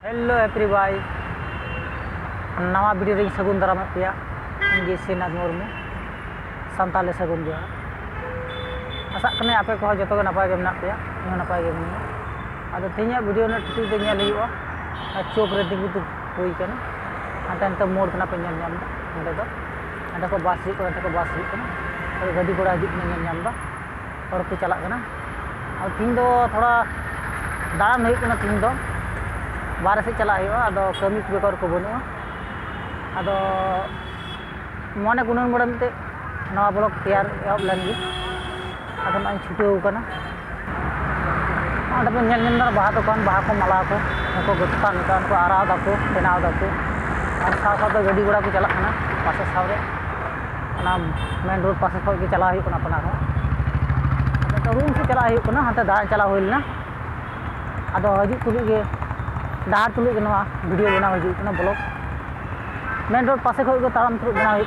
Hello एवरीबाई नवा video रे सगुन दाराम पे इंगे श्रीनाथ मुर्मू सानताले सगुन जोहार आशा कने आपे को जो नपाय गे पे इन नपाय गे मिया आदो तेनिया वीडियो ना टुटु दे नेल हुआ चोक रे दिगु तो होई कना आते नते मोड़ कना पे नेल नाम दा नडे दो अंडा को बास हिक को बास हिक कना और गाड़ी घोड़ा हिजुक नेल नाम दा और को चला कना और तीन दो थोड़ा दारान हुई कना तीन दो बारे से चला अदो कमी बेकार को बनूआ अदो मने गुनन बड़ा मिते नवा ब्लॉक तैयार एहब लगी अदो ना छुटेव कना अंडे पे नेल नेल बाहा दुकान बाहा को माला को गत्ता निका को आरा दाको बनाव दाको और साथ साथ गाड़ी घोड़ा को चला कना पासे सावरे ना मेन रोड पासे खो के चला कना अपना हो तो रूम से चला कना हाते दा चला होइलना अदो हजू तुलु गे डार तुलु वीडियो बना हजूना ब्लॉग मेन रोड पासे खो ताम तुलु बना इन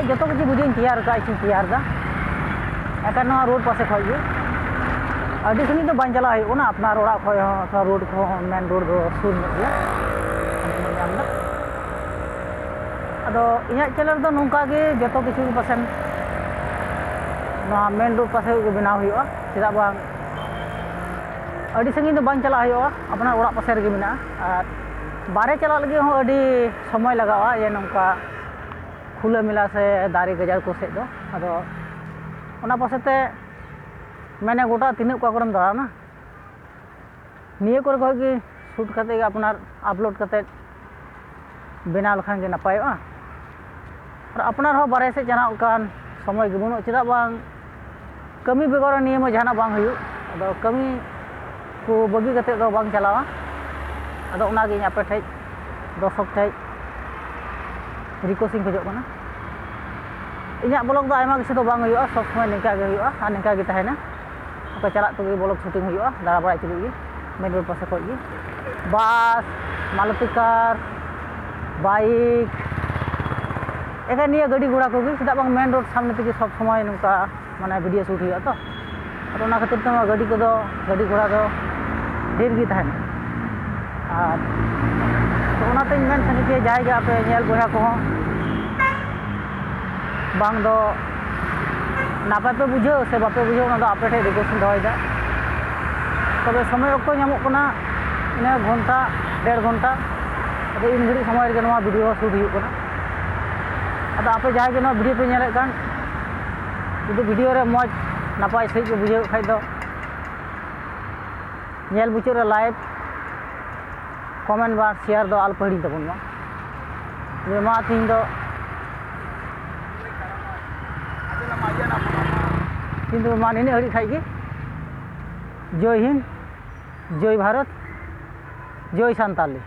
जो किसी वीडियो तैयार का तैयार एकान रोड पासे खो अभी सानी तो बाñ चला अपना ओड़ा खो रोड को मेन रोड दो सुर गया अदो इन चैनल दो नौका जो किसी पासन मेन रोड पासे बनाव चेदा बांग अड़ी संगी तो बाñ चला अपना ओड़ा पासे रगे मेना बारे चला लगे हो अड़ी समय लगावा ये नौका खुला मिला से दारे गजार को सेद दो अदो ओना पासेते मैंने गोटा तीन को करम दाना निये को कि शूट करते अपना अपलोड करते बना लखान के नपायोआ और अपना हो बारे से चना कान समय के बनो चेदा बांग कमी बेगर निये में जहाना बांग हुयु अदो कमी को बगी कते दो बांग चलावा अदो ओना गे आपे ठे दर्शक ठे रिक्वेस्टिंग खोजो कना इन्या ब्लॉग दो आयमा किसी तो बांग हुआ सब समय निका गे हुआ आ निका गे तहेना ओके चला तो ब्लॉग शूटिंग हुआ दारा बड़ा चलुगी मेन रोड पासे खोजी बस मारुति कार बाइक एका निया गाड़ी घोड़ा को चेदा बांग मेन रोड सामने तेगे सब समय नौका माने वीडियो शूट हुआ तो और ओना खातिर तो गाड़ी को गाड़ी घोड़ा दो ढेर गी तहन और तो ओनाते मेन सनी के जायगा पे नेल बोया को बांग दो नापा पे बुझो से बापे बुझो ओना दो आपे ठे रिक्वेस्ट दहयदा तबे समय को नामो कना इन घंटा 1.5 घंटा अदो इन घड़ी समय रे नवा वीडियो शूट हुई कना अदो आपे जाय के वीडियो पे नेले कान जुदी वीडियो रे मौज नापाय सही को बुझे खाई दो नेल बुचो रे लाइव कमेंट बार शेयर दो आल पड़ी तबन मा तीन दो किंतु मा निने हड़ी खाई जय हिंद जय भारत जय सान्ताली।